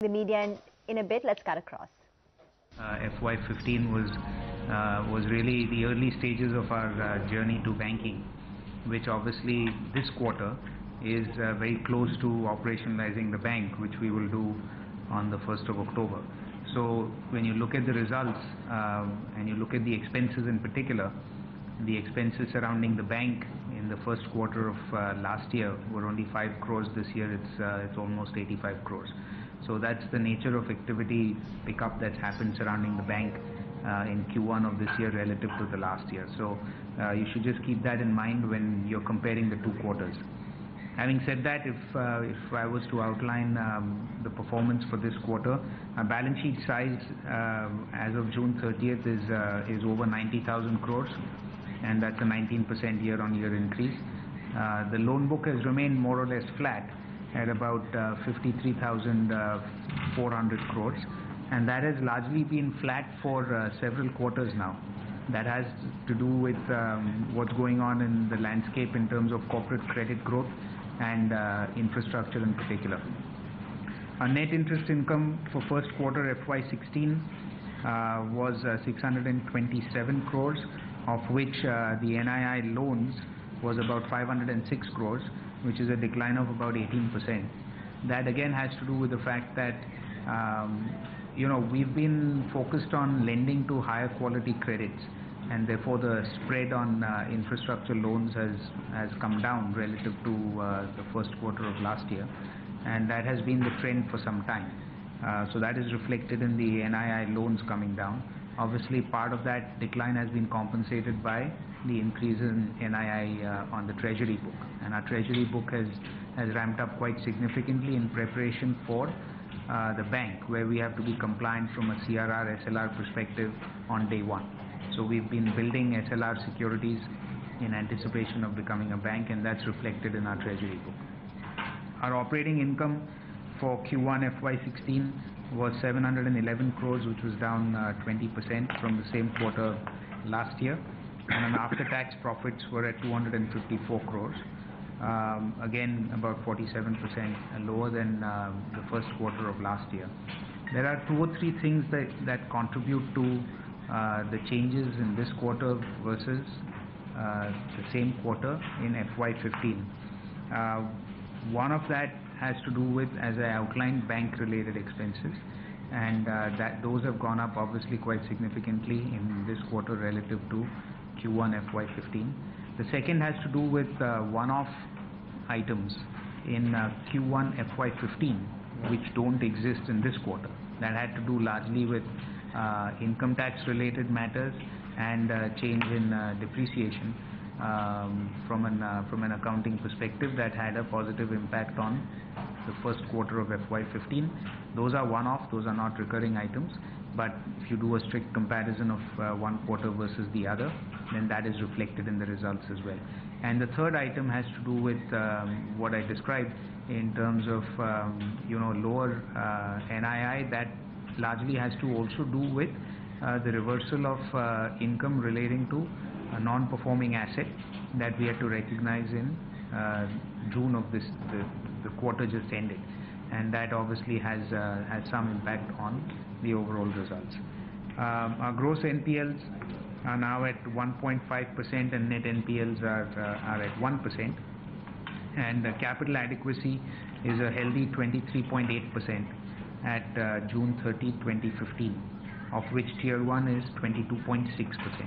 the media in a bit. Let's cut across. FY15 was really the early stages of our journey to banking, which obviously this quarter is very close to operationalizing the bank, which we will do on the 1st of October. So when you look at the results and you look at the expenses in particular, the expenses surrounding the bank in the first quarter of last year were only 5 crores. This year it's almost 85 crores. So that's the nature of activity pickup that's happened surrounding the bank in Q1 of this year relative to the last year. So you should just keep that in mind when you're comparing the two quarters. Having said that, if I was to outline the performance for this quarter, our balance sheet size as of June 30th is over 90,000 crores, and that's a 19% year-on-year increase. The loan book has remained more or less flat at about 53,400 crores, and that has largely been flat for several quarters now. That has to do with what's going on in the landscape in terms of corporate credit growth and infrastructure in particular. Our net interest income for first quarter FY16 was 627 crores, of which the NII loans was about 506 crores, which is a decline of about 18%. That again has to do with the fact that we've been focused on lending to higher quality credits, and therefore the spread on infrastructure loans has come down relative to the first quarter of last year, and that has been the trend for some time. So that is reflected in the NII loans coming down. Obviously part of that decline has been compensated by the increase in NII on the treasury book, and our treasury book has ramped up quite significantly in preparation for the bank, where we have to be compliant from a CRR SLR perspective on day one. So we've been building SLR securities in anticipation of becoming a bank, and that's reflected in our treasury book. Our operating income for Q1 FY16 was 711 crores, which was down 20% from the same quarter last year, and after-tax profits were at 254 crores. Again, about 47% lower than the first quarter of last year. There are two or three things that contribute to the changes in this quarter versus the same quarter in FY15. One of that has to do with, as I outlined, bank-related expenses, and those have gone up obviously quite significantly in this quarter relative to Q1 FY15. The second has to do with one-off items in Q1 FY15 which don't exist in this quarter. That had to do largely with income tax related matters and change in depreciation from an accounting perspective that had a positive impact on the first quarter of FY15. Those are one-off, those are not recurring items, but if you do a strict comparison of one quarter versus the other, then that is reflected in the results as well. And the third item has to do with what I described in terms of lower NII. That largely has to also do with the reversal of income relating to a non-performing asset that we had to recognize in June of the quarter just ended, and that obviously has some impact on the overall results. Our gross NPLs are now at 1.5% and net NPLs are at 1%, and capital adequacy is a healthy 23.8% at June 30, 2015, of which Tier 1 is 22.6%.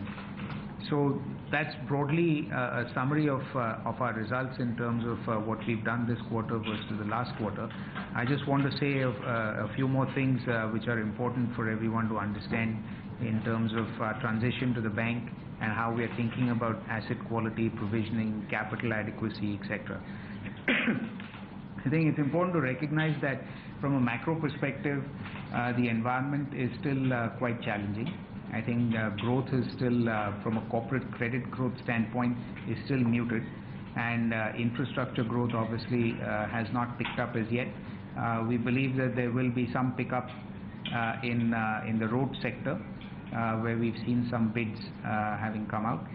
So that's broadly a summary of our results in terms of what we've done this quarter versus the last quarter. I just want to say a few more things which are important for everyone to understand in terms of transition to the bank and how we are thinking about asset quality, provisioning, capital adequacy, etc. I think it's important to recognize that from a macro perspective, the environment is still quite challenging. I think growth is still, from a corporate credit growth standpoint, is still muted, and infrastructure growth obviously has not picked up as yet. We believe that there will be some pickup in the road sector, where we've seen some bids having come out.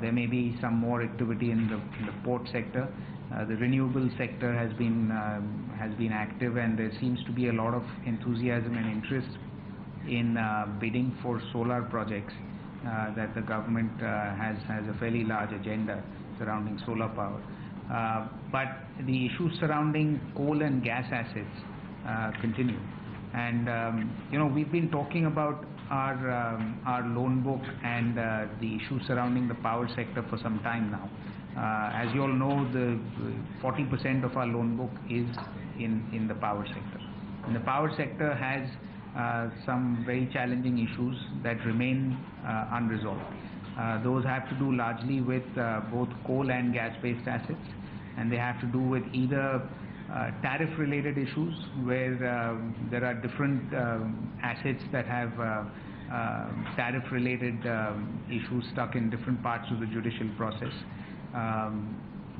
There may be some more activity in the port sector, The renewable sector has been active, and there seems to be a lot of enthusiasm and interest in bidding for solar projects. That the government has a fairly large agenda surrounding solar power. But the issues surrounding coal and gas assets continue. And we've been talking about our loan book and the issues surrounding the power sector for some time now. As you all know, the 40% of our loan book is in the power sector. And the power sector has some very challenging issues that remain unresolved. Those have to do largely with both coal and gas-based assets, and they have to do with either tariff-related issues, where there are different assets that have tariff-related issues stuck in different parts of the judicial process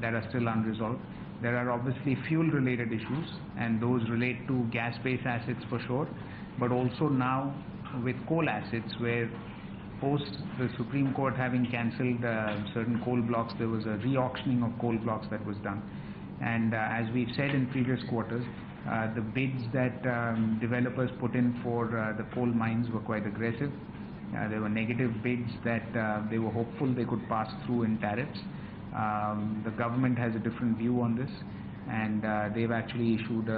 that are still unresolved. There are obviously fuel-related issues, and those relate to gas-based assets for sure, but also now with coal assets, where post the Supreme Court having cancelled certain coal blocks, there was a re-auctioning of coal blocks that was done. And as we've said in previous quarters, the bids that developers put in for the coal mines were quite aggressive. There were negative bids that they were hopeful they could pass through in tariffs. The government has a different view on this, and they've actually issued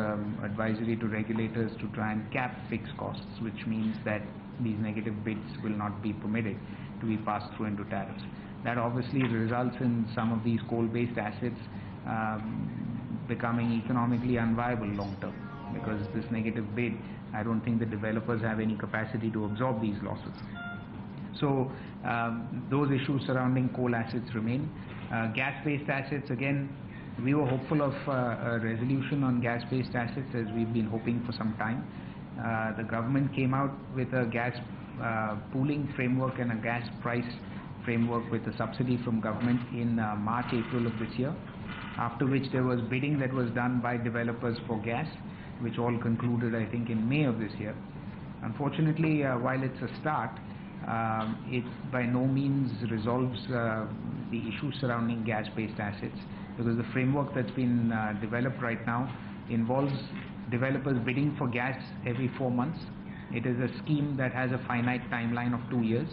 advisory to regulators to try and cap fixed costs, which means that these negative bids will not be permitted to be passed through into tariffs. That obviously results in some of these coal-based assets becoming economically unviable long term, because this negative bid, I don't think the developers have any capacity to absorb these losses. So those issues surrounding coal assets remain. Gas-based assets, again, we were hopeful of a resolution on gas-based assets, as we've been hoping for some time. The government came out with a gas pooling framework and a gas price framework with a subsidy from government in March, April of this year, after which there was bidding that was done by developers for gas, which all concluded, I think, in May of this year. Unfortunately, while it's a start, it by no means resolves the issues surrounding gas-based assets, because the framework that's been developed right now involves developers bidding for gas every 4 months. It is a scheme that has a finite timeline of 2 years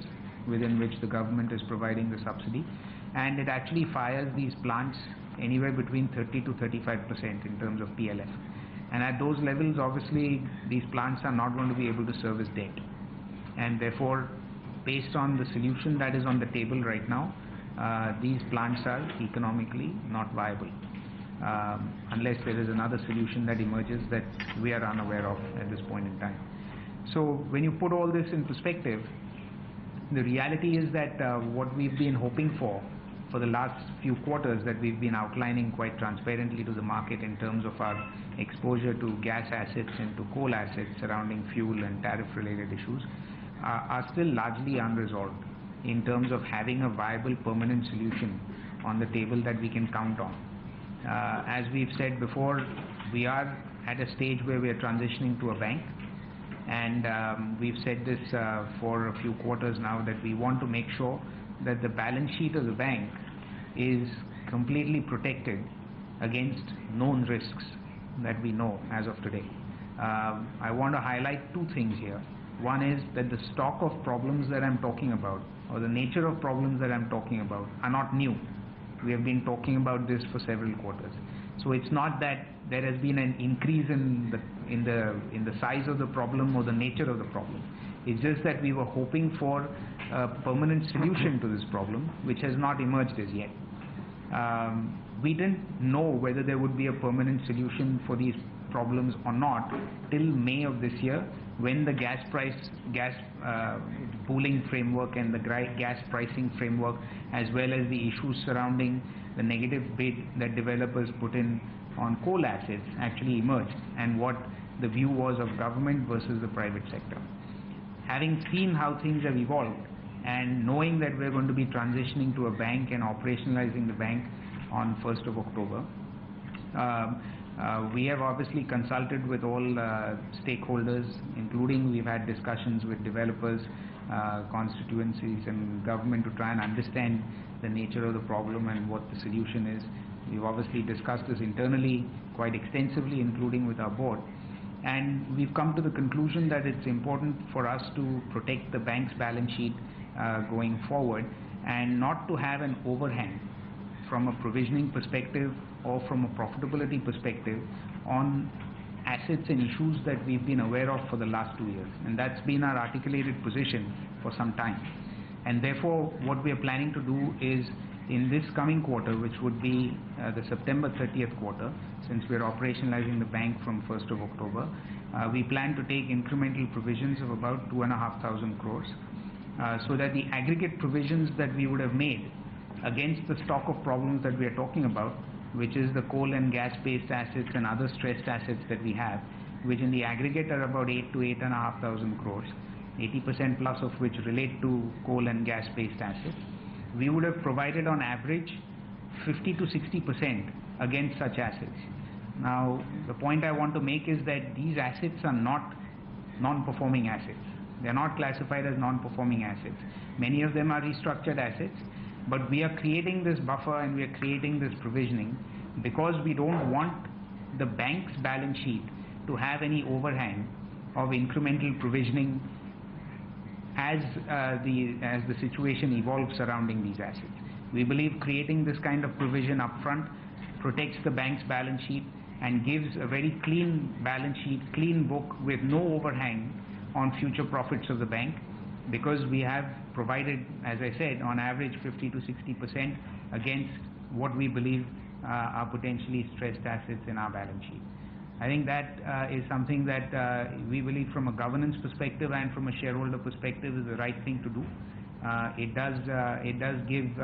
within which the government is providing the subsidy, and it actually fires these plants anywhere between 30 to 35% in terms of PLF. And at those levels, obviously, these plants are not going to be able to service debt. And therefore, based on the solution that is on the table right now, these plants are economically not viable, unless there is another solution that emerges that we are unaware of at this point in time. So when you put all this in perspective, the reality is that what we've been hoping for the last few quarters, that we've been outlining quite transparently to the market in terms of our exposure to gas assets and to coal assets surrounding fuel and tariff-related issues, are still largely unresolved in terms of having a viable permanent solution on the table that we can count on. As we've said before, we are at a stage where we are transitioning to a bank, and we've said this for a few quarters now, that we want to make sure that the balance sheet of the bank is completely protected against known risks that we know as of today. I want to highlight two things here. One is that the stock of problems that I'm talking about, or the nature of problems that I'm talking about, are not new. We have been talking about this for several quarters. So it's not that there has been an increase in the size of the problem or the nature of the problem. It's just that we were hoping for a permanent solution to this problem, which has not emerged as yet. We didn't know whether there would be a permanent solution for these problems or not till May of this year, when the gas pooling framework and the gas pricing framework, as well as the issues surrounding the negative bid that developers put in on coal assets, actually emerged, and what the view was of government versus the private sector. Having seen how things have evolved, and knowing that we're going to be transitioning to a bank and operationalizing the bank on 1st of October, we have obviously consulted with all stakeholders, including we've had discussions with developers, constituencies and government, to try and understand the nature of the problem and what the solution is. We've obviously discussed this internally quite extensively, including with our board. And we've come to the conclusion that it's important for us to protect the bank's balance sheet going forward and not to have an overhang from a provisioning perspective or from a profitability perspective on assets and issues that we've been aware of for the last 2 years. And that's been our articulated position for some time. And therefore, what we are planning to do is, in this coming quarter, which would be the September 30th quarter, since we're operationalizing the bank from 1st of October, we plan to take incremental provisions of about 2,500 crores, so that the aggregate provisions that we would have made against the stock of problems that we are talking about, which is the coal and gas-based assets and other stressed assets that we have, which in the aggregate are about 8 to 8,500 crores, 80% plus of which relate to coal and gas-based assets. We would have provided on average 50 to 60% against such assets. Now, the point I want to make is that these assets are not non-performing assets. They are not classified as non-performing assets. Many of them are restructured assets, but we are creating this buffer and we are creating this provisioning because we don't want the bank's balance sheet to have any overhang of incremental provisioning as the situation evolves surrounding these assets. We believe creating this kind of provision upfront protects the bank's balance sheet and gives a very clean balance sheet, clean book with no overhang on future profits of the bank, because we have provided, as I said, on average 50 to 60% against what we believe are potentially stressed assets in our balance sheet. I think that is something that we believe from a governance perspective and from a shareholder perspective is the right thing to do. It does give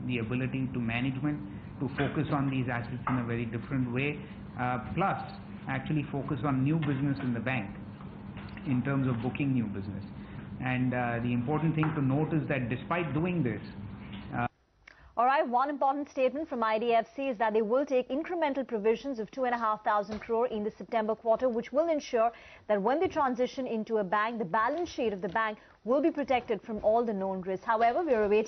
the ability to management to focus on these assets in a very different way, plus actually focus on new business in the bank in terms of booking new business. And the important thing to note is that despite doing this, all right, one important statement from IDFC is that they will take incremental provisions of 2,500 crore in the September quarter, which will ensure that when they transition into a bank, the balance sheet of the bank will be protected from all the known risks. However, we are awaiting